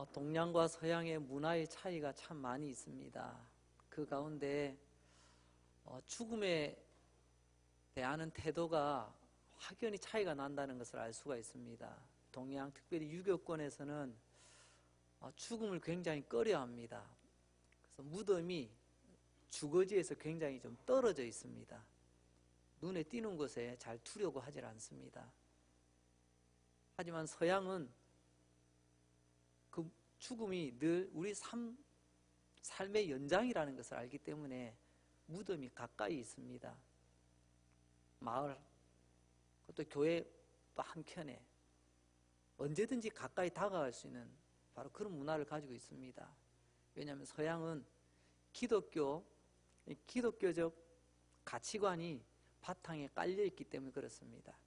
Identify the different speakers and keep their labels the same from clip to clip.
Speaker 1: 동양과 서양의 문화의 차이가 참 많이 있습니다. 그 가운데 죽음에 대하는 태도가 확연히 차이가 난다는 것을 알 수가 있습니다. 동양, 특별히 유교권에서는 죽음을 굉장히 꺼려합니다. 그래서 무덤이 주거지에서 굉장히 좀 떨어져 있습니다. 눈에 띄는 곳에 잘 두려고 하질 않습니다. 하지만 서양은 그 죽음이 늘 우리 삶의 연장이라는 것을 알기 때문에 무덤이 가까이 있습니다. 마을, 또 교회 또 한켠에 언제든지 가까이 다가갈 수 있는 바로 그런 문화를 가지고 있습니다. 왜냐하면 서양은 기독교적 가치관이 바탕에 깔려 있기 때문에 그렇습니다.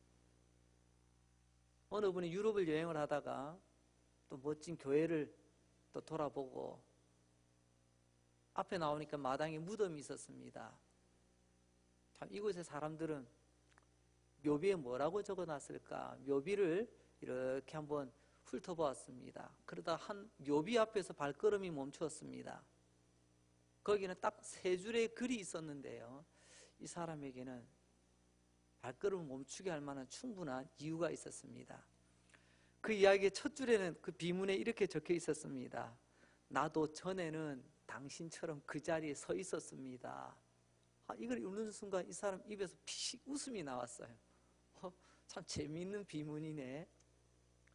Speaker 1: 어느 분이 유럽을 여행을 하다가 또 멋진 교회를 또 돌아보고 앞에 나오니까 마당에 무덤이 있었습니다. 참 이곳의 사람들은 묘비에 뭐라고 적어놨을까? 묘비를 이렇게 한번 훑어보았습니다. 그러다 한 묘비 앞에서 발걸음이 멈추었습니다. 거기는 딱 3줄의 글이 있었는데요, 이 사람에게는 발걸음을 멈추게 할 만한 충분한 이유가 있었습니다. 그 이야기의 첫 줄에는 그 비문에 이렇게 적혀 있었습니다. 나도 전에는 당신처럼 그 자리에 서 있었습니다. 이걸 읽는 순간 이 사람 입에서 피식 웃음이 나왔어요. 참 재미있는 비문이네.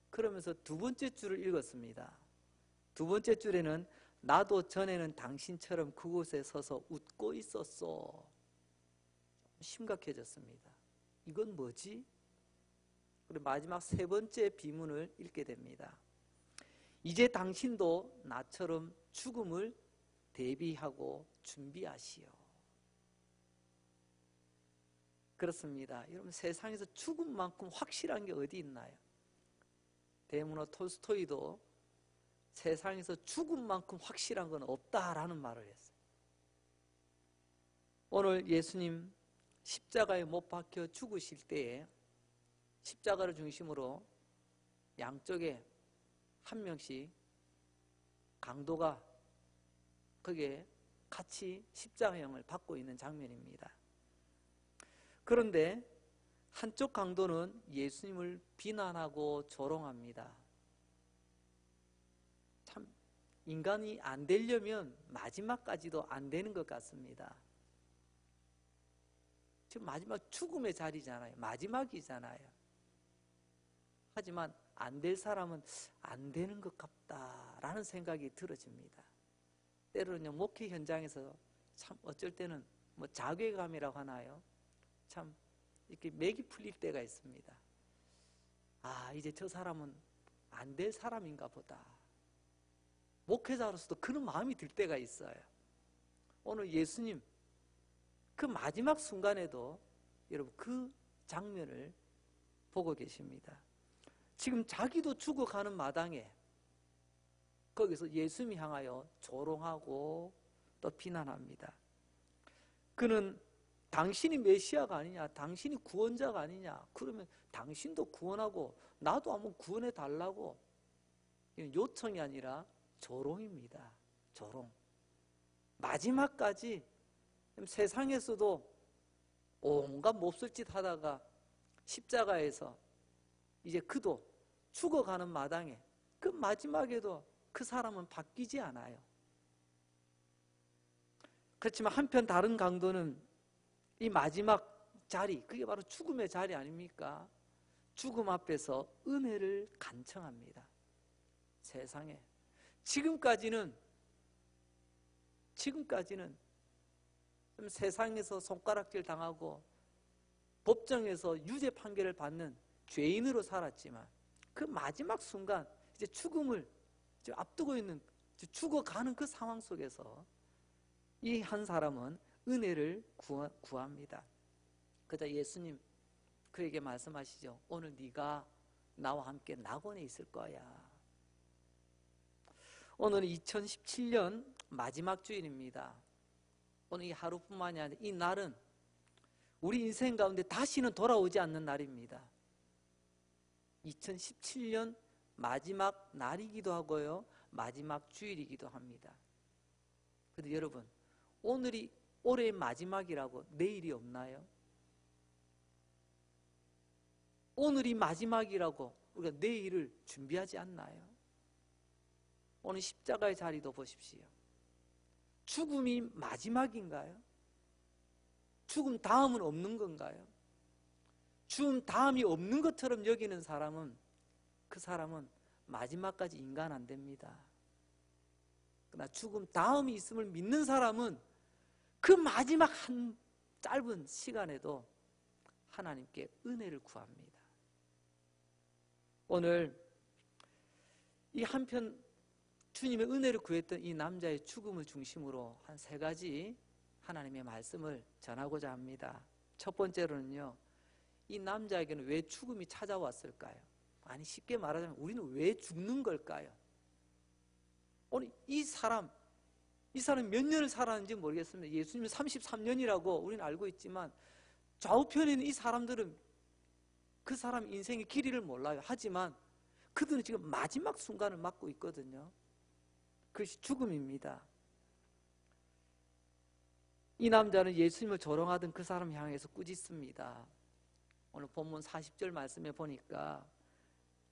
Speaker 1: 그러면서 두 번째 줄을 읽었습니다. 두 번째 줄에는 나도 전에는 당신처럼 그곳에 서서 웃고 있었어. 심각해졌습니다. 이건 뭐지? 그리고 마지막 3번째 비문을 읽게 됩니다. 이제 당신도 나처럼 죽음을 대비하고 준비하시오. 그렇습니다. 여러분, 세상에서 죽음만큼 확실한 게 어디 있나요? 대문호 톨스토이도 세상에서 죽음만큼 확실한 건 없다라는 말을 했어요. 오늘 예수님 십자가에 못 박혀 죽으실 때에 십자가를 중심으로 양쪽에 한 명씩 강도가 거기에 같이 십자가형을 받고 있는 장면입니다. 그런데 한쪽 강도는 예수님을 비난하고 조롱합니다. 참 인간이 안 되려면 마지막까지도 안 되는 것 같습니다. 지금 마지막 죽음의 자리잖아요. 마지막이잖아요. 하지만 안 될 사람은 안 되는 것 같다라는 생각이 들어집니다. 때로는 목회 현장에서 참 어쩔 때는 자괴감이라고 하나요? 참 이렇게 맥이 풀릴 때가 있습니다. 이제 저 사람은 안 될 사람인가 보다. 목회자로서도 그런 마음이 들 때가 있어요. 오늘 예수님 그 마지막 순간에도 여러분 그 장면을 보고 계십니다. 지금 자기도 죽어가는 마당에 거기서 예수님이 향하여 조롱하고 또 비난합니다. 그는 당신이 메시아가 아니냐, 당신이 구원자가 아니냐, 그러면 당신도 구원하고 나도 한번 구원해 달라고. 이건 요청이 아니라 조롱입니다. 조롱. 마지막까지 세상에서도 온갖 몹쓸 짓 하다가 십자가에서 이제 그도 죽어가는 마당에 그 마지막에도 그 사람은 바뀌지 않아요. 그렇지만 한편 다른 강도는 이 마지막 자리, 그게 바로 죽음의 자리 아닙니까? 죽음 앞에서 은혜를 간청합니다. 세상에 지금까지는 세상에서 손가락질 당하고 법정에서 유죄 판결을 받는 죄인으로 살았지만 그 마지막 순간 이제 죽음을 앞두고 있는, 죽어가는 그 상황 속에서 이 한 사람은 은혜를 구합니다. 그러자 예수님 그에게 말씀하시죠. 오늘 네가 나와 함께 낙원에 있을 거야. 오늘은 2017년 마지막 주일입니다. 오늘 이 하루뿐만이 아니라 이 날은 우리 인생 가운데 다시는 돌아오지 않는 날입니다. 2017년 마지막 날이기도 하고요, 마지막 주일이기도 합니다. 그런데 여러분, 오늘이 올해의 마지막이라고 내일이 없나요? 오늘이 마지막이라고 우리가 내일을 준비하지 않나요? 오늘 십자가의 자리도 보십시오. 죽음이 마지막인가요? 죽음 다음은 없는 건가요? 죽음 다음이 없는 것처럼 여기는 사람은, 그 사람은 마지막까지 인간 안 됩니다. 그러나 죽음 다음이 있음을 믿는 사람은 그 마지막 한 짧은 시간에도 하나님께 은혜를 구합니다. 오늘 이 한편 주님의 은혜를 구했던 이 남자의 죽음을 중심으로 한 3가지 하나님의 말씀을 전하고자 합니다. 첫 번째로는요, 이 남자에게는 왜 죽음이 찾아왔을까요? 아니, 쉽게 말하자면 우리는 왜 죽는 걸까요? 오늘 이 사람 몇 년을 살았는지 모르겠습니다. 예수님은 33년이라고 우리는 알고 있지만 좌우편에 있는 이 사람들은 그 사람 인생의 길이를 몰라요. 하지만 그들은 지금 마지막 순간을 맞고 있거든요. 그것이 죽음입니다. 이 남자는 예수님을 조롱하던 그 사람 향해서 꾸짖습니다. 오늘 본문 40절 말씀에 보니까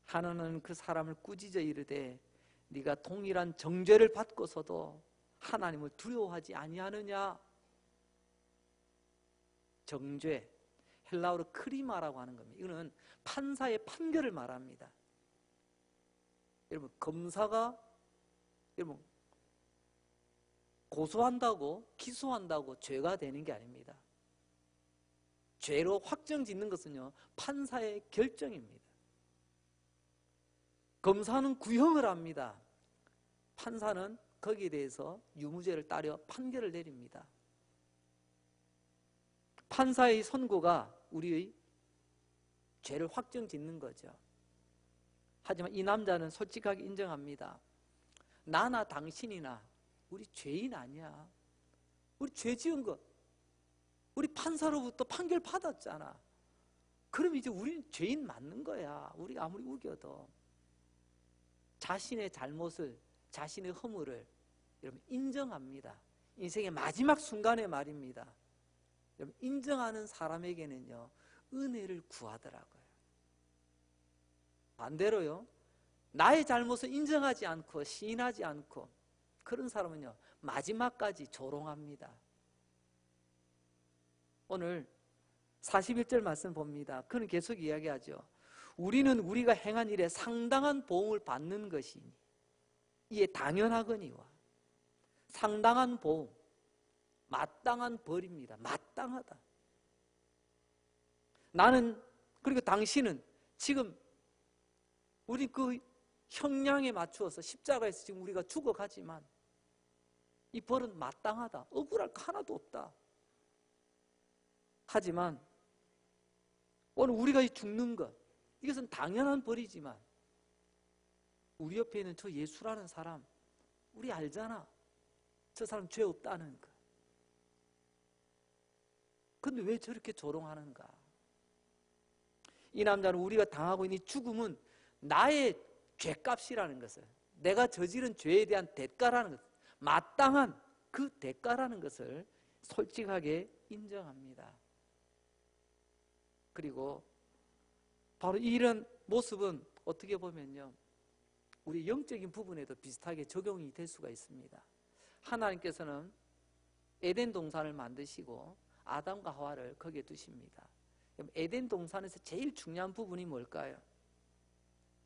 Speaker 1: 하나는 그 사람을 꾸짖어 이르되 네가 동일한 정죄를 받고서도 하나님을 두려워하지 아니하느냐. 정죄, 헬라어로 크리마라고 하는 겁니다. 이거는 판사의 판결을 말합니다. 여러분, 검사가 여러분 고소한다고 기소한다고 죄가 되는 게 아닙니다. 죄로 확정짓는 것은요, 판사의 결정입니다. 검사는 구형을 합니다. 판사는 거기에 대해서 유무죄를 따려 판결을 내립니다. 판사의 선고가 우리의 죄를 확정짓는 거죠. 하지만 이 남자는 솔직하게 인정합니다. 나나 당신이나 우리 죄인 아니야. 우리 죄 지은 거 우리 판사로부터 판결 받았잖아. 그럼 이제 우리는 죄인 맞는 거야. 우리가 아무리 우겨도. 자신의 잘못을, 자신의 허물을 여러분 인정합니다. 인생의 마지막 순간의 말입니다. 여러분, 인정하는 사람에게는요, 은혜를 구하더라고요. 반대로요, 나의 잘못을 인정하지 않고 시인하지 않고 그런 사람은요, 마지막까지 조롱합니다. 오늘 41절 말씀 봅니다. 그는 계속 이야기하죠. 우리는 우리가 행한 일에 상당한 보응을 받는 것이니 이에 당연하거니와. 상당한 보응, 마땅한 벌입니다. 마땅하다. 나는, 그리고 당신은 지금 우리 그 형량에 맞추어서 십자가에서 지금 우리가 죽어가지만 이 벌은 마땅하다. 억울할 거 하나도 없다. 하지만 오늘 우리가 죽는 것, 이것은 당연한 벌이지만 우리 옆에 있는 저 예수라는 사람, 우리 알잖아. 저 사람 죄 없다는 거. 근데 왜 저렇게 조롱하는가? 이 남자는 우리가 당하고 있는 이 죽음은 나의 죄값이라는 것을, 내가 저지른 죄에 대한 대가라는 것, 마땅한 그 대가라는 것을 솔직하게 인정합니다. 그리고 바로 이런 모습은 어떻게 보면요, 우리 영적인 부분에도 비슷하게 적용이 될 수가 있습니다. 하나님께서는 에덴 동산을 만드시고 아담과 하와를 거기에 두십니다. 에덴 동산에서 제일 중요한 부분이 뭘까요?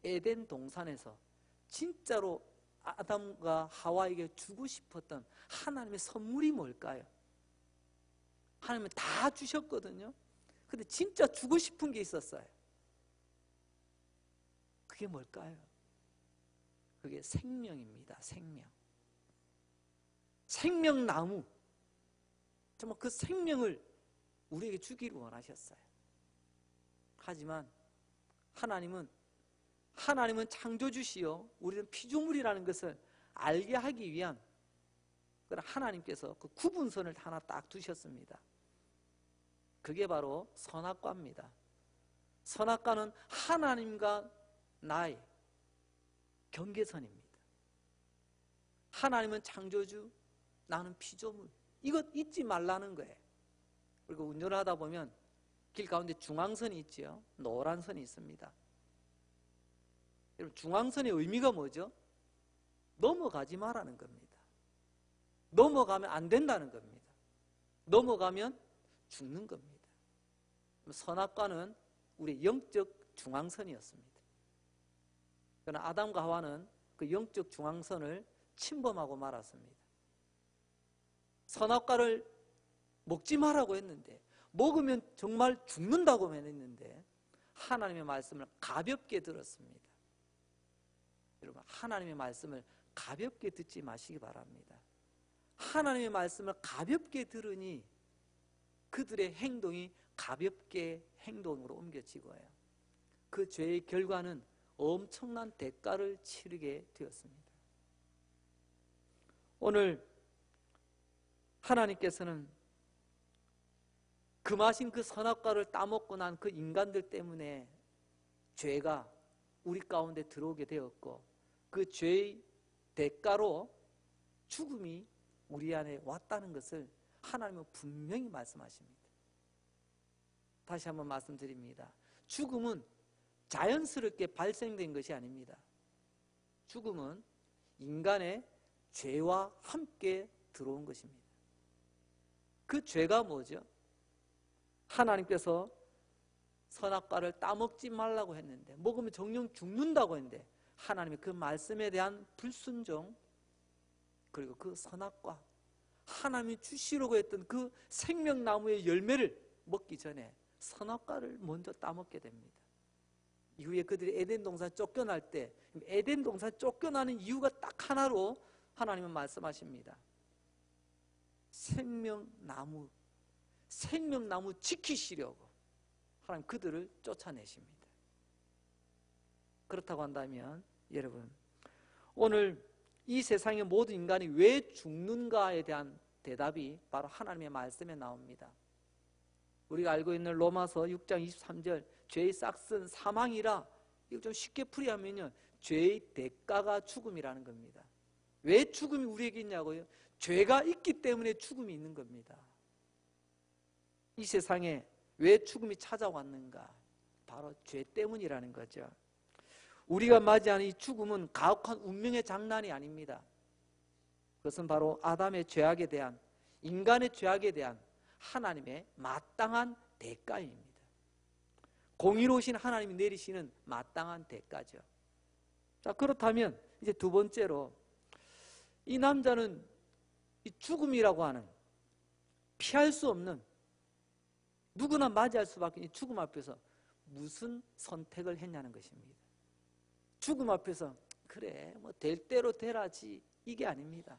Speaker 1: 에덴 동산에서 진짜로 아담과 하와에게 주고 싶었던 하나님의 선물이 뭘까요? 하나님은 다 주셨거든요. 근데 진짜 주고 싶은 게 있었어요. 그게 뭘까요? 그게 생명입니다. 생명. 생명나무. 정말 그 생명을 우리에게 주기를 원하셨어요. 하지만 하나님은 창조주시요 우리는 피조물이라는 것을 알게 하기 위한, 그러나 하나님께서 그 구분선을 하나 딱 두셨습니다. 그게 바로 선악과입니다. 선악과는 하나님과 나의 경계선입니다. 하나님은 창조주, 나는 피조물. 이것 잊지 말라는 거예요. 그리고 운전을 하다 보면 길 가운데 중앙선이 있죠. 노란 선이 있습니다. 여러분, 중앙선의 의미가 뭐죠? 넘어가지 말라는 겁니다. 넘어가면 안 된다는 겁니다. 넘어가면 죽는 겁니다. 선악과는 우리의 영적 중앙선이었습니다. 그러나 아담과 하와는 그 영적 중앙선을 침범하고 말았습니다. 선악과를 먹지 말라고 했는데, 먹으면 정말 죽는다고 했는데 하나님의 말씀을 가볍게 들었습니다. 여러분, 하나님의 말씀을 가볍게 듣지 마시기 바랍니다. 하나님의 말씀을 가볍게 들으니 그들의 행동이 가볍게 행동으로 옮겨지고요. 그 죄의 결과는 엄청난 대가를 치르게 되었습니다. 오늘 하나님께서는 금하신 그 선악과를 따먹고 난 그 인간들 때문에 죄가 우리 가운데 들어오게 되었고, 그 죄의 대가로 죽음이 우리 안에 왔다는 것을 하나님은 분명히 말씀하십니다. 다시 한번 말씀드립니다. 죽음은 자연스럽게 발생된 것이 아닙니다. 죽음은 인간의 죄와 함께 들어온 것입니다. 그 죄가 뭐죠? 하나님께서 선악과를 따먹지 말라고 했는데, 먹으면 정령 죽는다고 했는데, 하나님의 그 말씀에 대한 불순종, 그리고 그 선악과, 하나님이 주시려고 했던 그 생명나무의 열매를 먹기 전에 선악과를 먼저 따먹게 됩니다. 이후에 그들이 에덴 동산 쫓겨날 때, 에덴 동산 쫓겨나는 이유가 딱 하나로 하나님은 말씀하십니다. 생명나무 지키시려고 하나님 그들을 쫓아내십니다. 그렇다고 한다면 여러분, 오늘 이 세상의 모든 인간이 왜 죽는가에 대한 대답이 바로 하나님의 말씀에 나옵니다. 우리가 알고 있는 로마서 6장 23절, 죄의 싹은 사망이라, 이거 좀 쉽게 풀이하면요, 죄의 대가가 죽음이라는 겁니다. 왜 죽음이 우리에게 있냐고요? 죄가 있기 때문에 죽음이 있는 겁니다. 이 세상에 왜 죽음이 찾아왔는가? 바로 죄 때문이라는 거죠. 우리가 맞이하는 이 죽음은 가혹한 운명의 장난이 아닙니다. 그것은 바로 아담의 죄악에 대한, 인간의 죄악에 대한 하나님의 마땅한 대가입니다. 공의로우신 하나님이 내리시는 마땅한 대가죠. 자, 그렇다면 이제 두 번째로, 이 남자는 이 죽음이라고 하는 피할 수 없는, 누구나 맞이할 수밖에 없는 죽음 앞에서 무슨 선택을 했냐는 것입니다. 죽음 앞에서 그래 뭐 될 대로 되라지, 이게 아닙니다.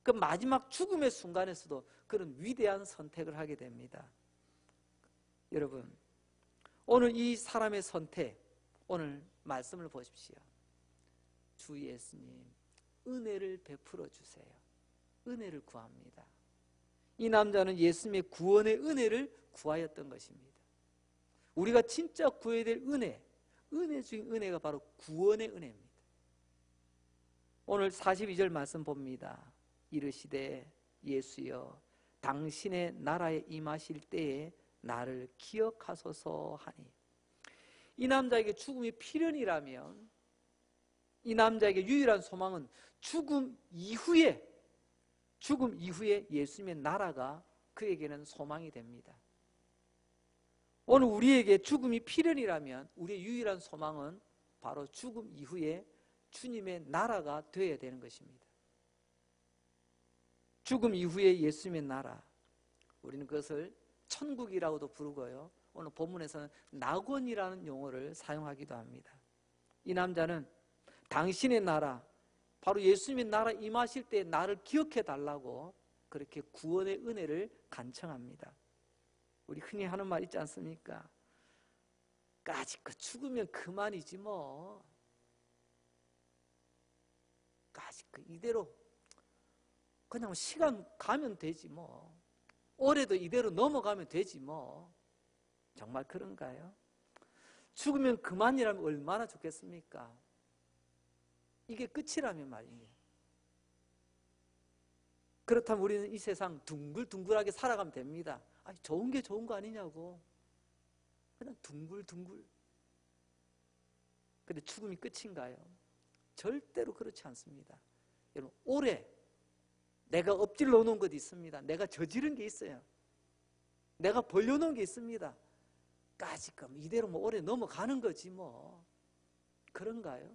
Speaker 1: 그 마지막 죽음의 순간에서도 그런 위대한 선택을 하게 됩니다. 여러분, 오늘 이 사람의 선택, 오늘 말씀을 보십시오. 주 예수님, 은혜를 베풀어 주세요. 은혜를 구합니다. 이 남자는 예수님의 구원의 은혜를 구하였던 것입니다. 우리가 진짜 구해야 될 은혜 중에 은혜가 바로 구원의 은혜입니다. 오늘 42절 말씀 봅니다. 이르시되 예수여, 당신의 나라에 임하실 때에 나를 기억하소서 하니. 이 남자에게 죽음이 필연이라면 이 남자에게 유일한 소망은 죽음 이후에 예수님의 나라가 그에게는 소망이 됩니다. 오늘 우리에게 죽음이 필연이라면 우리의 유일한 소망은 바로 죽음 이후에 주님의 나라가 되어야 되는 것입니다. 죽음 이후에 예수님의 나라, 우리는 그것을 천국이라고도 부르고요, 오늘 본문에서는 낙원이라는 용어를 사용하기도 합니다. 이 남자는 당신의 나라, 바로 예수님의 나라 임하실 때 나를 기억해 달라고 그렇게 구원의 은혜를 간청합니다. 우리 흔히 하는 말 있지 않습니까? 까짓거 죽으면 그만이지 뭐. 까짓거 이대로 그냥 시간 가면 되지 뭐. 올해도 이대로 넘어가면 되지 뭐. 정말 그런가요? 죽으면 그만이라면 얼마나 좋겠습니까? 이게 끝이라면 말이에요. 그렇다면 우리는 이 세상 둥글둥글하게 살아가면 됩니다. 아니, 좋은 게 좋은 거 아니냐고. 그냥 둥글둥글. 근데 죽음이 끝인가요? 절대로 그렇지 않습니다. 여러분, 올해 내가 엎질러 놓은 것 있습니다. 내가 저지른 게 있어요. 내가 벌려놓은 게 있습니다. 까짓거 이대로 뭐 올해 넘어가는 거지 뭐. 그런가요?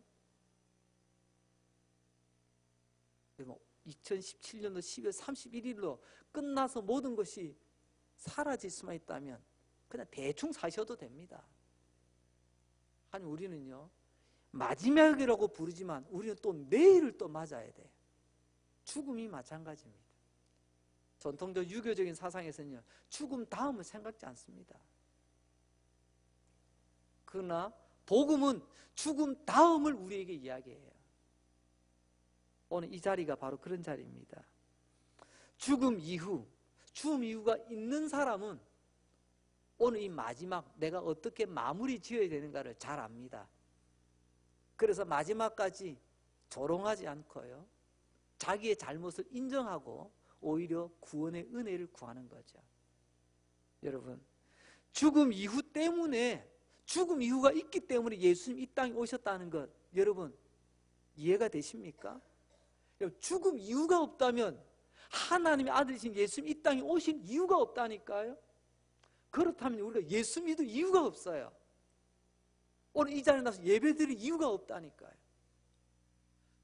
Speaker 1: 여러분, 2017년도 12월 31일로 끝나서 모든 것이 사라질 수만 있다면 그냥 대충 사셔도 됩니다. 아니, 우리는요, 마지막이라고 부르지만 우리는 또 내일을 또 맞아야 돼. 죽음이 마찬가지입니다. 전통적 유교적인 사상에서는요, 죽음 다음을 생각지 않습니다. 그러나 복음은 죽음 다음을 우리에게 이야기해요. 오늘 이 자리가 바로 그런 자리입니다. 죽음 이후가 있는 사람은 오늘 이 마지막 내가 어떻게 마무리 지어야 되는가를 잘 압니다. 그래서 마지막까지 조롱하지 않고요, 자기의 잘못을 인정하고 오히려 구원의 은혜를 구하는 거죠. 여러분, 죽음 이후가 있기 때문에 예수님 이 땅에 오셨다는 것, 여러분 이해가 되십니까? 죽음 이유가 없다면 하나님의 아들이신 예수님 이 땅에 오신 이유가 없다니까요. 그렇다면 우리가 예수 믿을 이유가 없어요. 오늘 이 자리에 나서 예배드릴 이유가 없다니까요.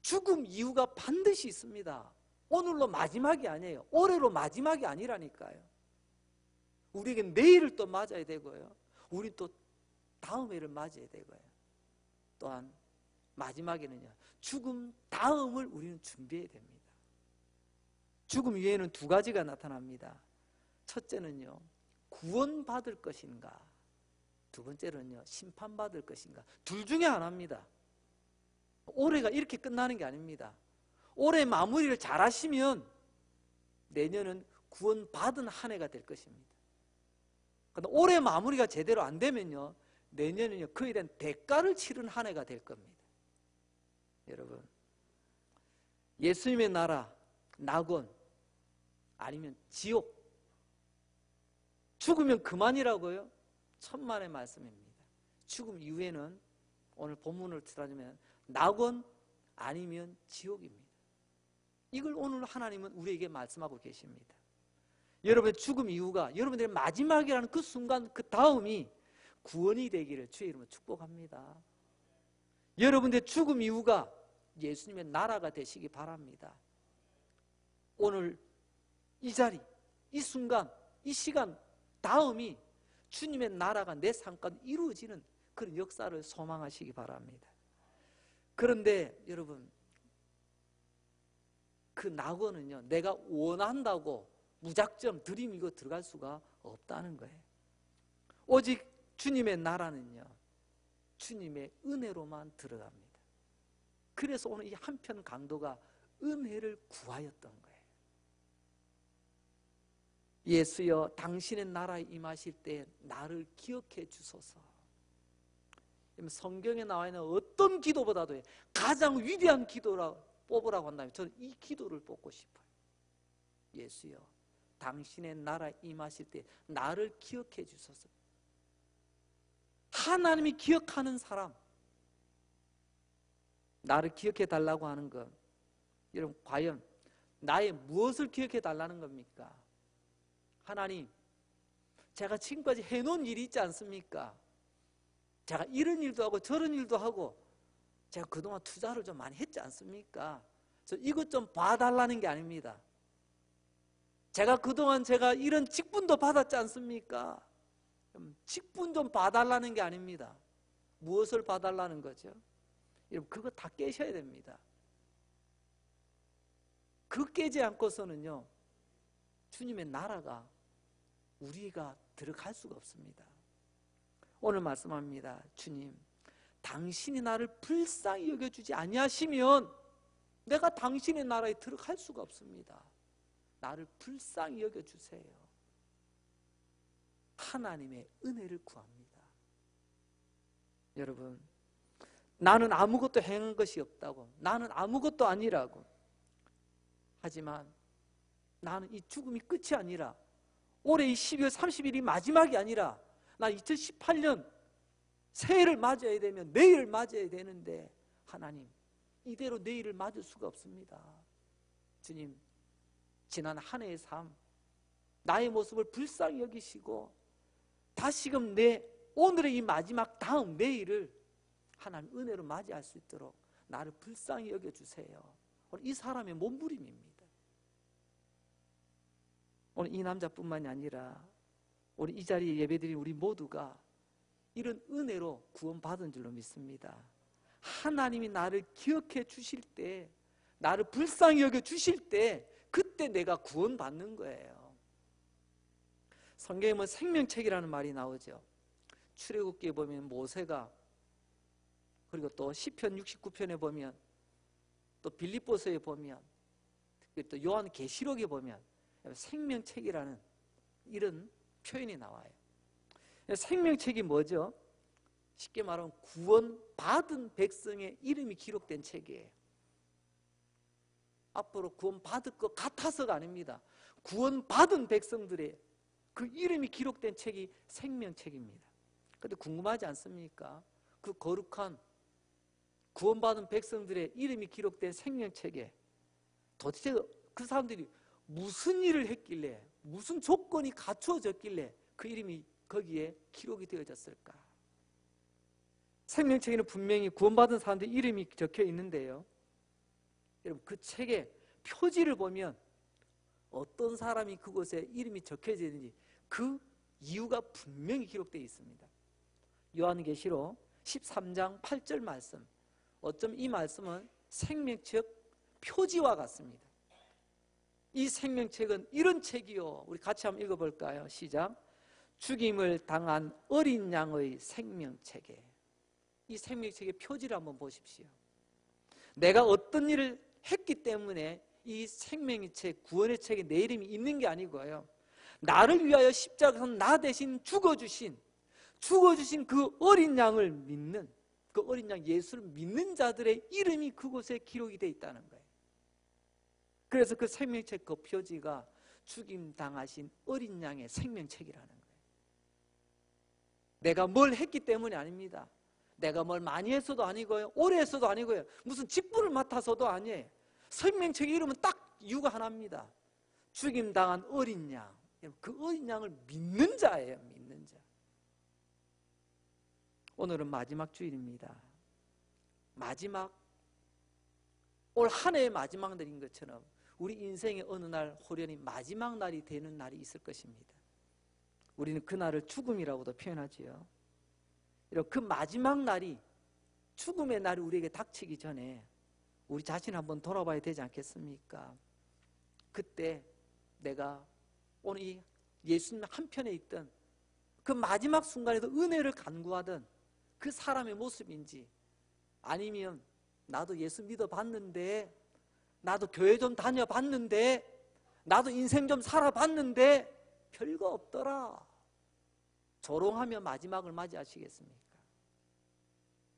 Speaker 1: 죽음 이유가 반드시 있습니다. 오늘로 마지막이 아니에요. 올해로 마지막이 아니라니까요. 우리에게 내일을 또 맞아야 되고요, 우리 또 다음 해를 맞아야 되고요, 또한 마지막에는요, 죽음 다음을 우리는 준비해야 됩니다. 죽음 위에는 두 가지가 나타납니다. 첫째는요, 구원받을 것인가, 두 번째는요, 심판받을 것인가. 둘 중에 하나입니다. 올해가 이렇게 끝나는 게 아닙니다. 올해 마무리를 잘 하시면 내년은 구원받은 한 해가 될 것입니다. 그런데 올해 마무리가 제대로 안 되면요, 내년은요, 그에 대한 대가를 치른 한 해가 될 겁니다. 여러분, 예수님의 나라, 낙원, 아니면 지옥, 죽으면 그만이라고요? 천만의 말씀입니다. 죽음 이후에는 오늘 본문을 들어주면 낙원 아니면 지옥입니다. 이걸 오늘 하나님은 우리에게 말씀하고 계십니다. 여러분의 죽음 이후가 여러분들의 마지막이라는 그 순간, 그 다음이 구원이 되기를 주의 이름으로 축복합니다. 여러분들의 죽음 이후가 예수님의 나라가 되시기 바랍니다. 오늘 이 자리, 이 순간, 이 시간 다음이 주님의 나라가 내 삶 가운데 이루어지는 그런 역사를 소망하시기 바랍니다. 그런데 여러분, 그 낙원은요, 내가 원한다고 무작정 들이미고 들어갈 수가 없다는 거예요. 오직 주님의 나라는요, 주님의 은혜로만 들어갑니다. 그래서 오늘 이 한편 강도가 은혜를 구하였던 거예요. 예수여, 당신의 나라에 임하실 때 나를 기억해 주소서. 성경에 나와 있는 어떤 기도보다도 가장 위대한 기도라고 뽑으라고 한다면 저는 이 기도를 뽑고 싶어요. 예수여, 당신의 나라에 임하실 때 나를 기억해 주소서. 하나님이 기억하는 사람, 나를 기억해 달라고 하는 것, 여러분 과연 나의 무엇을 기억해 달라는 겁니까? 하나님, 제가 지금까지 해놓은 일이 있지 않습니까? 제가 이런 일도 하고 저런 일도 하고 제가 그동안 투자를 좀 많이 했지 않습니까? 저 이것 좀 봐달라는 게 아닙니다. 제가 그동안 제가 이런 직분도 받았지 않습니까? 직분 좀 봐달라는 게 아닙니다. 무엇을 봐달라는 거죠? 여러분, 그거 다 깨셔야 됩니다. 그 깨지 않고서는요, 주님의 나라가 우리가 들어갈 수가 없습니다. 오늘 말씀합니다. 주님, 당신이 나를 불쌍히 여겨주지 아니하시면 내가 당신의 나라에 들어갈 수가 없습니다. 나를 불쌍히 여겨주세요. 하나님의 은혜를 구합니다. 여러분, 나는 아무것도 행한 것이 없다고, 나는 아무것도 아니라고, 하지만 나는 이 죽음이 끝이 아니라 올해 이 12월 30일이 마지막이 아니라 나 2018년 새해를 맞아야 되면 내일을 맞아야 되는데 하나님 이대로 내일을 맞을 수가 없습니다. 주님, 지난 한 해의 삶 나의 모습을 불쌍히 여기시고 다시금 내 오늘의 이 마지막 다음 내일을 하나님 은혜로 맞이할 수 있도록 나를 불쌍히 여겨주세요. 오늘 이 사람의 몸부림입니다. 오늘 이 남자뿐만이 아니라 우리 이 자리에 예배드린 우리 모두가 이런 은혜로 구원받은 줄로 믿습니다. 하나님이 나를 기억해 주실 때, 나를 불쌍히 여겨 주실 때 그때 내가 구원받는 거예요. 성경에 보면 생명책이라는 말이 나오죠. 출애굽기에 보면 모세가, 그리고 또 시편 69편에 보면, 또 빌립보서에 보면, 또 요한계시록에 보면 생명책이라는 이런 표현이 나와요. 생명책이 뭐죠? 쉽게 말하면 구원받은 백성의 이름이 기록된 책이에요. 앞으로 구원받을 것 같아서가 아닙니다. 구원받은 백성들의 그 이름이 기록된 책이 생명책입니다. 그런데 궁금하지 않습니까? 그 거룩한 구원받은 백성들의 이름이 기록된 생명책에 도대체 그 사람들이 무슨 일을 했길래, 무슨 조건이 갖추어졌길래 그 이름이 거기에 기록이 되어졌을까? 생명책에는 분명히 구원받은 사람들의 이름이 적혀 있는데요, 여러분 그 책의 표지를 보면 어떤 사람이 그곳에 이름이 적혀져 있는지 그 이유가 분명히 기록되어 있습니다. 요한계시록 13장 8절 말씀, 어쩜 이 말씀은 생명책 표지와 같습니다. 이 생명책은 이런 책이요, 우리 같이 한번 읽어볼까요? 시작. 죽임을 당한 어린 양의 생명책에. 이 생명책의 표지를 한번 보십시오. 내가 어떤 일을 했기 때문에 이 생명의 책, 구원의 책에 내 이름이 있는 게 아니고요, 나를 위하여 십자가에서 나 대신 죽어주신 그 어린 양을 믿는, 그 어린 양 예수를 믿는 자들의 이름이 그곳에 기록이 되어 있다는 거예요. 그래서 그 생명책 그 표지가 죽임 당하신 어린 양의 생명책이라는 거예요. 내가 뭘 했기 때문이 아닙니다. 내가 뭘 많이 했어도 아니고요, 오래 했어도 아니고요, 무슨 직분을 맡아서도 아니에요. 생명책의 이름은 딱 이유가 하나입니다. 죽임 당한 어린 양. 그 어린 양을 믿는 자예요. 믿는 자. 오늘은 마지막 주일입니다. 마지막, 올 한 해의 마지막 날인 것처럼 우리 인생의 어느 날 호련히 마지막 날이 되는 날이 있을 것입니다. 우리는 그 날을 죽음이라고도 표현하지요. 그 마지막 날이, 죽음의 날이 우리에게 닥치기 전에 우리 자신 한번 돌아봐야 되지 않겠습니까? 그때 내가 오늘 이 예수님 한편에 있던 그 마지막 순간에도 은혜를 간구하던 그 사람의 모습인지, 아니면 나도 예수 믿어봤는데, 나도 교회 좀 다녀봤는데, 나도 인생 좀 살아봤는데 별거 없더라, 조롱하며 마지막을 맞이하시겠습니까?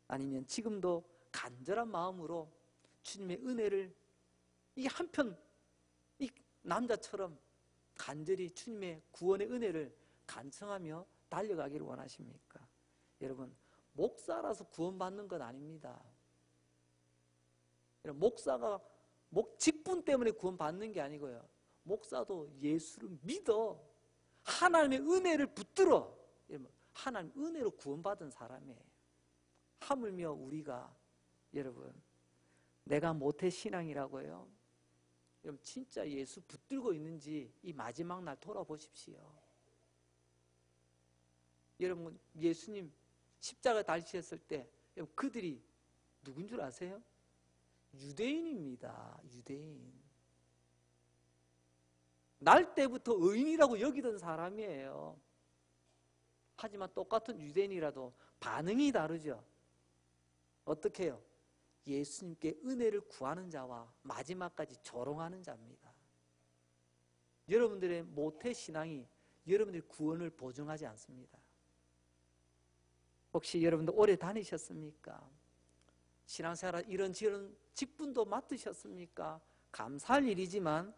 Speaker 1: 아니면 지금도 간절한 마음으로 주님의 은혜를 이 한편 이 남자처럼 간절히 주님의 구원의 은혜를 간청하며 달려가기를 원하십니까? 여러분, 목사라서 구원받는 건 아닙니다. 목사가 직분 때문에 구원받는 게 아니고요, 목사도 예수를 믿어 하나님의 은혜를 붙들어 하나님 은혜로 구원받은 사람이에요. 하물며 우리가, 여러분, 내가 모태 신앙이라고요, 여러분 진짜 예수 붙들고 있는지 이 마지막 날 돌아보십시오. 여러분, 예수님 십자가 달리셨을 때 여러분 그들이 누군 줄 아세요? 유대인입니다. 유대인. 날 때부터 의인이라고 여기던 사람이에요. 하지만 똑같은 유대인이라도 반응이 다르죠. 어떻게 해요? 예수님께 은혜를 구하는 자와 마지막까지 조롱하는 자입니다. 여러분들의 모태신앙이 여러분들의 구원을 보증하지 않습니다. 혹시 여러분들 오래 다니셨습니까? 신앙생활 이런 직분도 맡으셨습니까? 감사할 일이지만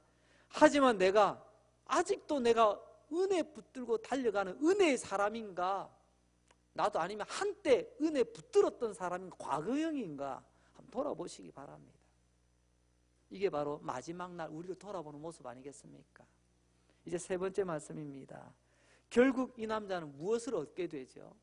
Speaker 1: 하지만 내가 아직도 내가 은혜 붙들고 달려가는 은혜의 사람인가? 나도 아니면 한때 은혜 붙들었던 사람인가? 과거형인가? 한번 돌아보시기 바랍니다. 이게 바로 마지막 날 우리를 돌아보는 모습 아니겠습니까? 이제 세 번째 말씀입니다. 결국 이 남자는 무엇을 얻게 되죠?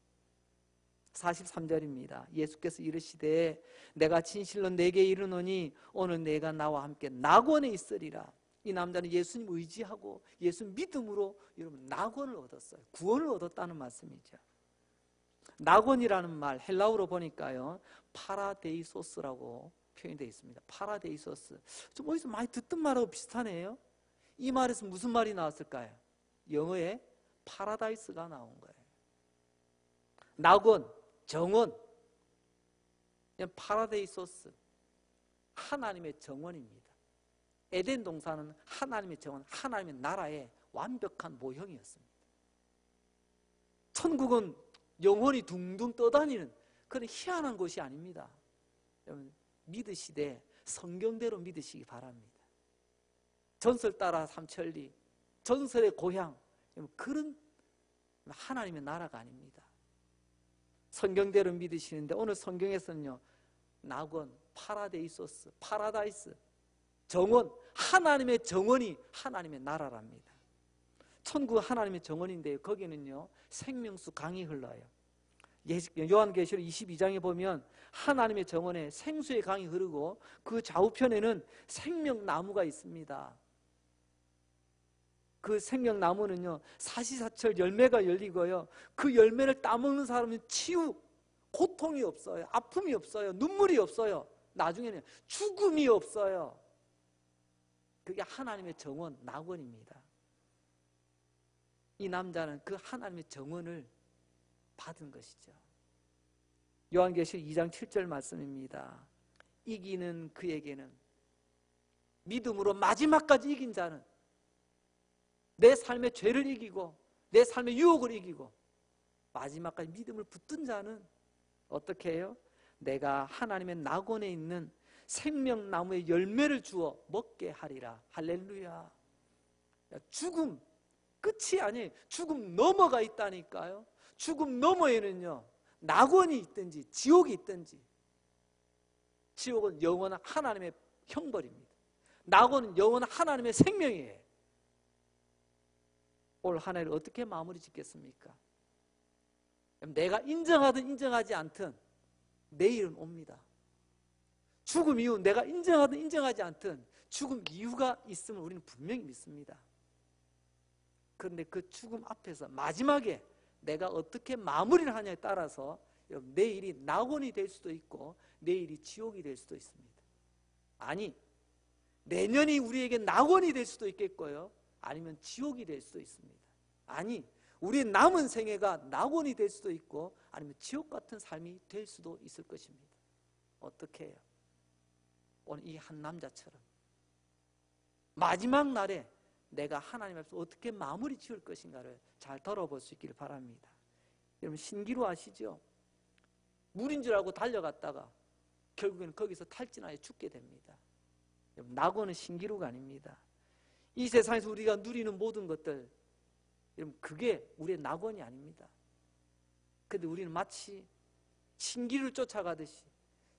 Speaker 1: 43절입니다. 예수께서 이르시되 내가 진실로 내게 이르노니 오늘 내가 나와 함께 낙원에 있으리라. 이 남자는 예수님 의지하고 예수 믿음으로 여러분 낙원을 얻었어요. 구원을 얻었다는 말씀이죠. 낙원이라는 말 헬라어로 보니까요 파라데이소스라고 표현되어 있습니다. 파라데이소스. 좀 어디서 많이 듣던 말하고 비슷하네요. 이 말에서 무슨 말이 나왔을까요? 영어에 파라다이스가 나온 거예요. 낙원, 정원, 파라데이소스, 하나님의 정원입니다. 에덴 동산은 하나님의 정원, 하나님의 나라의 완벽한 모형이었습니다. 천국은 영혼이 둥둥 떠다니는 그런 희한한 곳이 아닙니다. 여러분 믿으시되 성경대로 믿으시기 바랍니다. 전설 따라 삼천리, 전설의 고향, 그런 하나님의 나라가 아닙니다. 성경대로 믿으시는데 오늘 성경에서는요 낙원, 파라데이소스, 파라다이스, 정원, 하나님의 정원이 하나님의 나라랍니다. 천국 하나님의 정원인데요 거기는요 생명수 강이 흘러요. 요한계시록 22장에 보면 하나님의 정원에 생수의 강이 흐르고 그 좌우편에는 생명나무가 있습니다. 그 생명나무는요 사시사철 열매가 열리고요 그 열매를 따먹는 사람은 치유, 고통이 없어요. 아픔이 없어요. 눈물이 없어요. 나중에는 죽음이 없어요. 그게 하나님의 정원, 낙원입니다. 이 남자는 그 하나님의 정원을 받은 것이죠. 요한계시록 2장 7절 말씀입니다. 이기는 그에게는, 믿음으로 마지막까지 이긴 자는, 내 삶의 죄를 이기고 내 삶의 유혹을 이기고 마지막까지 믿음을 붙든 자는 어떻게 해요? 내가 하나님의 낙원에 있는 생명나무의 열매를 주어 먹게 하리라. 할렐루야. 죽음 끝이 아니에요. 죽음 넘어가 있다니까요. 죽음 너머에는요 낙원이 있든지 지옥이 있든지, 지옥은 영원한 하나님의 형벌입니다. 낙원은 영원한 하나님의 생명이에요. 올 한 해를 어떻게 마무리 짓겠습니까? 내가 인정하든 인정하지 않든 내일은 옵니다. 죽음 이후 내가 인정하든 인정하지 않든 죽음 이유가 있음을 우리는 분명히 믿습니다. 그런데 그 죽음 앞에서 마지막에 내가 어떻게 마무리를 하냐에 따라서 내일이 낙원이 될 수도 있고 내일이 지옥이 될 수도 있습니다. 아니, 내년이 우리에게 낙원이 될 수도 있겠고요, 아니면 지옥이 될 수도 있습니다. 아니, 우리의 남은 생애가 낙원이 될 수도 있고 아니면 지옥 같은 삶이 될 수도 있을 것입니다. 어떻게 해요? 오늘 이 한 남자처럼 마지막 날에 내가 하나님 앞에서 어떻게 마무리 지을 것인가를 잘 돌아볼 수 있기를 바랍니다. 여러분 신기루 아시죠? 물인 줄 알고 달려갔다가 결국에는 거기서 탈진하여 죽게 됩니다. 여러분 낙원은 신기루가 아닙니다. 이 세상에서 우리가 누리는 모든 것들, 여러분 그게 우리의 낙원이 아닙니다. 그런데 우리는 마치 신기루를 쫓아가듯이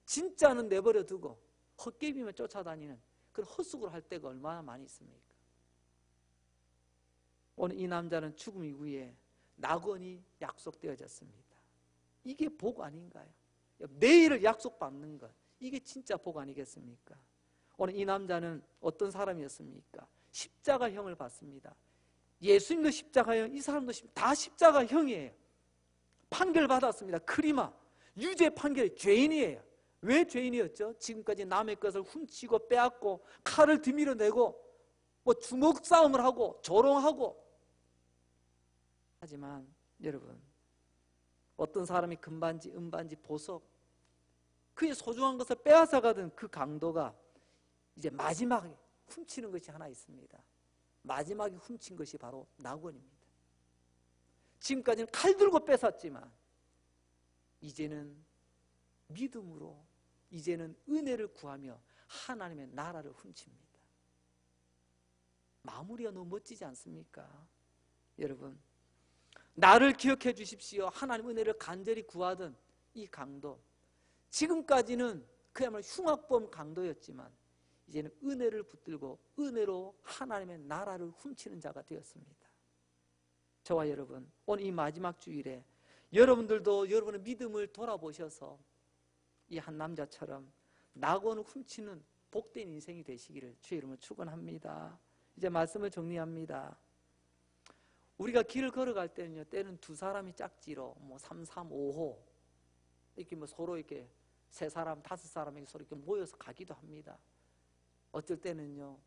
Speaker 1: 진짜는 내버려 두고 헛개비만 쫓아다니는 그런 헛수고를 할 때가 얼마나 많이 있습니까? 오늘 이 남자는 죽음 이후에 낙원이 약속되어졌습니다. 이게 복 아닌가요? 내일을 약속받는 것, 이게 진짜 복 아니겠습니까? 오늘 이 남자는 어떤 사람이었습니까? 십자가형을 받습니다. 예수님도 십자가형, 이 사람도 다 십자가형이에요. 판결받았습니다. 크리마, 유죄 판결, 죄인이에요. 왜 죄인이었죠? 지금까지 남의 것을 훔치고 빼앗고 칼을 뒤밀어내고 주먹 싸움을 하고 조롱하고. 하지만 여러분, 어떤 사람이 금반지, 은반지, 보석, 그의 소중한 것을 빼앗아가던 그 강도가 이제 마지막에 훔치는 것이 하나 있습니다. 마지막에 훔친 것이 바로 낙원입니다. 지금까지는 칼 들고 뺏었지만 이제는 믿음으로, 이제는 은혜를 구하며 하나님의 나라를 훔칩니다. 마무리가 너무 멋지지 않습니까? 여러분, 나를 기억해 주십시오. 하나님 은혜를 간절히 구하던 이 강도, 지금까지는 그야말로 흉악범 강도였지만 이제는 은혜를 붙들고 은혜로 하나님의 나라를 훔치는 자가 되었습니다. 저와 여러분, 오늘 이 마지막 주일에 여러분들도 여러분의 믿음을 돌아보셔서 이 한 남자처럼 낙원을 훔치는 복된 인생이 되시기를 주의 이름으로 축원합니다. 이제 말씀을 정리합니다. 우리가 길을 걸어갈 때는요, 때는 두 사람이 짝지로 3, 3, 5호 이렇게 서로 이렇게 세 사람, 다섯 사람이 서로 이렇게 모여서 가기도 합니다. 어쩔 때는요,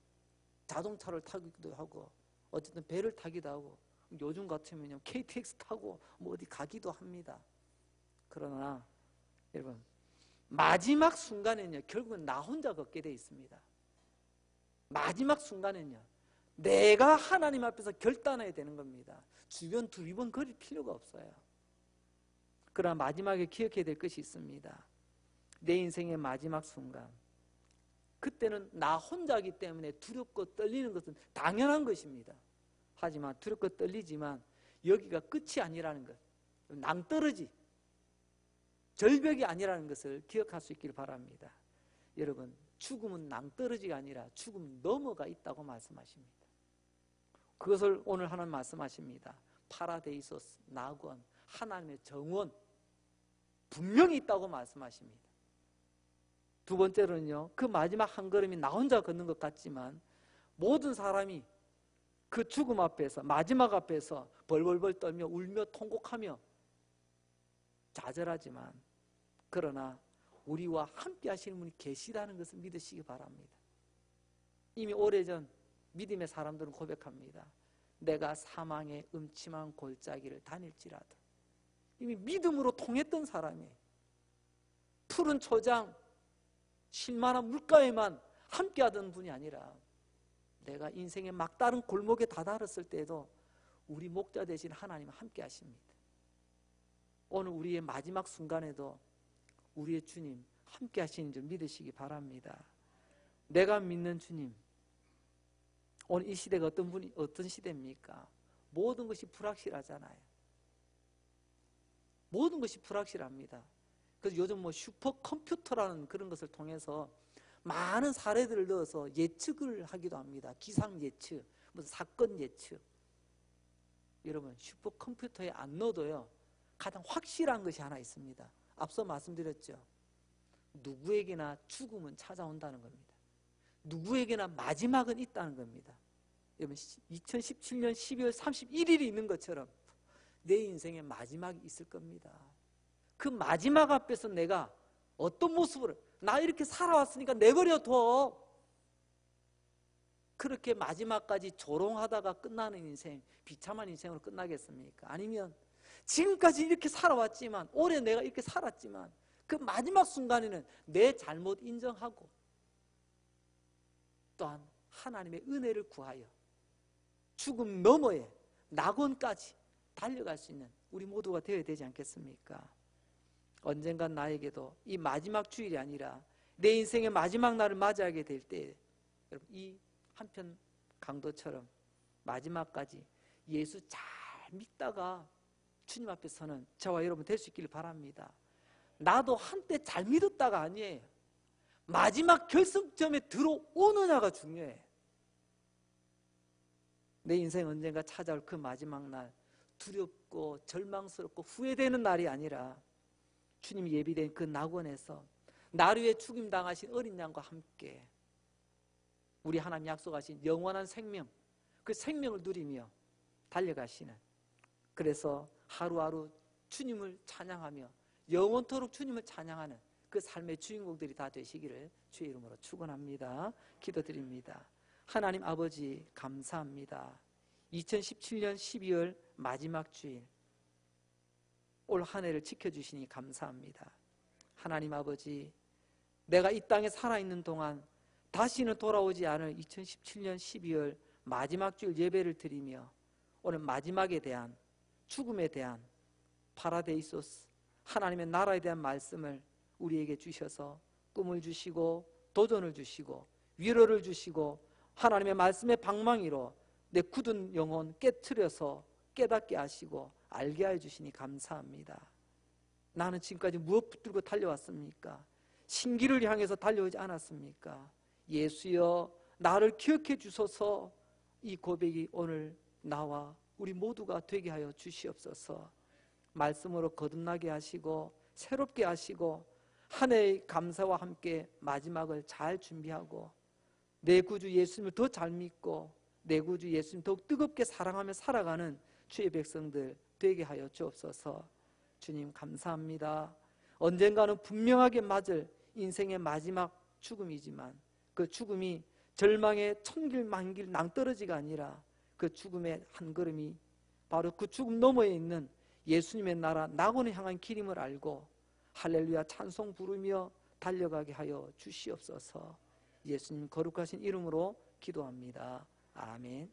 Speaker 1: 자동차를 타기도 하고, 어쨌든 배를 타기도 하고, 요즘 같으면요, KTX 타고 어디 가기도 합니다. 그러나 여러분, 마지막 순간에는요, 결국은 나 혼자 걷게 돼 있습니다. 마지막 순간에는요, 내가 하나님 앞에서 결단해야 되는 겁니다. 주변 두리번 거릴 필요가 없어요. 그러나 마지막에 기억해야 될 것이 있습니다. 내 인생의 마지막 순간, 그때는 나 혼자이기 때문에 두렵고 떨리는 것은 당연한 것입니다. 하지만 두렵고 떨리지만 여기가 끝이 아니라는 것, 낭떠러지, 절벽이 아니라는 것을 기억할 수 있기를 바랍니다. 여러분, 죽음은 낭떠러지가 아니라 죽음 너머가 있다고 말씀하십니다. 그것을 오늘 하나님 말씀하십니다. 파라데이소스, 낙원, 하나님의 정원 분명히 있다고 말씀하십니다. 두 번째로는요, 그 마지막 한 걸음이 나 혼자 걷는 것 같지만 모든 사람이 그 죽음 앞에서, 마지막 앞에서 벌벌벌 떨며 울며 통곡하며 좌절하지만, 그러나 우리와 함께 하시는 분이 계시다는 것을 믿으시기 바랍니다. 이미 오래전 믿음의 사람들은 고백합니다. 내가 사망의 음침한 골짜기를 다닐지라도, 이미 믿음으로 통했던 사람이 푸른 초장 신만한 물가에만 함께하던 분이 아니라 내가 인생의 막다른 골목에 다다랐을 때에도 우리 목자 되신 하나님은 함께 하십니다. 오늘 우리의 마지막 순간에도 우리의 주님 함께 하시는 줄 믿으시기 바랍니다. 내가 믿는 주님, 오늘 이 시대가 어떤 시대입니까? 모든 것이 불확실하잖아요. 모든 것이 불확실합니다. 그래서 요즘 슈퍼컴퓨터라는 그런 것을 통해서 많은 사례들을 넣어서 예측을 하기도 합니다. 기상 예측, 무슨 사건 예측. 여러분, 슈퍼컴퓨터에 안 넣어도요, 가장 확실한 것이 하나 있습니다. 앞서 말씀드렸죠. 누구에게나 죽음은 찾아온다는 겁니다. 누구에게나 마지막은 있다는 겁니다. 여러분, 2017년 12월 31일이 있는 것처럼 내 인생에 마지막이 있을 겁니다. 그 마지막 앞에서 내가 어떤 모습으로, 나 이렇게 살아왔으니까 내버려둬, 그렇게 마지막까지 조롱하다가 끝나는 인생, 비참한 인생으로 끝나겠습니까? 아니면 지금까지 이렇게 살아왔지만, 올해 내가 이렇게 살았지만 그 마지막 순간에는 내 잘못 인정하고 또한 하나님의 은혜를 구하여 죽음 너머에 낙원까지 달려갈 수 있는 우리 모두가 되어야 되지 않겠습니까? 언젠간 나에게도 이 마지막 주일이 아니라 내 인생의 마지막 날을 맞이하게 될 때, 여러분, 이 한편 강도처럼 마지막까지 예수 잘 믿다가 주님 앞에 서는 저와 여러분 될 수 있기를 바랍니다. 나도 한때 잘 믿었다가 아니에요. 마지막 결승점에 들어오느냐가 중요해. 내 인생 언젠가 찾아올 그 마지막 날, 두렵고 절망스럽고 후회되는 날이 아니라 주님이 예비된 그 낙원에서 나를 위해 죽임당하신 어린 양과 함께 우리 하나님 약속하신 영원한 생명, 그 생명을 누리며 달려가시는, 그래서 하루하루 주님을 찬양하며 영원토록 주님을 찬양하는 그 삶의 주인공들이 다 되시기를 주의 이름으로 축원합니다. 기도드립니다. 하나님 아버지, 감사합니다. 2017년 12월 마지막 주일, 올 한 해를 지켜주시니 감사합니다. 하나님 아버지, 내가 이 땅에 살아있는 동안 다시는 돌아오지 않을 2017년 12월 마지막 주일 예배를 드리며 오늘 마지막에 대한, 죽음에 대한 파라데이소스, 하나님의 나라에 대한 말씀을 우리에게 주셔서 꿈을 주시고 도전을 주시고 위로를 주시고 하나님의 말씀의 방망이로 내 굳은 영혼 깨트려서 깨닫게 하시고 알게 해주시니 감사합니다. 나는 지금까지 무엇 붙들고 달려왔습니까? 신기를 향해서 달려오지 않았습니까? 예수여 나를 기억해 주소서. 이 고백이 오늘 나와 우리 모두가 되게 하여 주시옵소서. 말씀으로 거듭나게 하시고 새롭게 하시고 한 해의 감사와 함께 마지막을 잘 준비하고 내 구주 예수님을 더 잘 믿고 내 구주 예수님 더욱 뜨겁게 사랑하며 살아가는 주의 백성들 되게 하여 주옵소서. 주님 감사합니다. 언젠가는 분명하게 맞을 인생의 마지막 죽음이지만 그 죽음이 절망의 천길 만길 낭떠러지가 아니라 그 죽음의 한 걸음이 바로 그 죽음 너머에 있는 예수님의 나라 낙원을 향한 길임을 알고 할렐루야 찬송 부르며 달려가게 하여 주시옵소서. 예수님 거룩하신 이름으로 기도합니다. 아멘.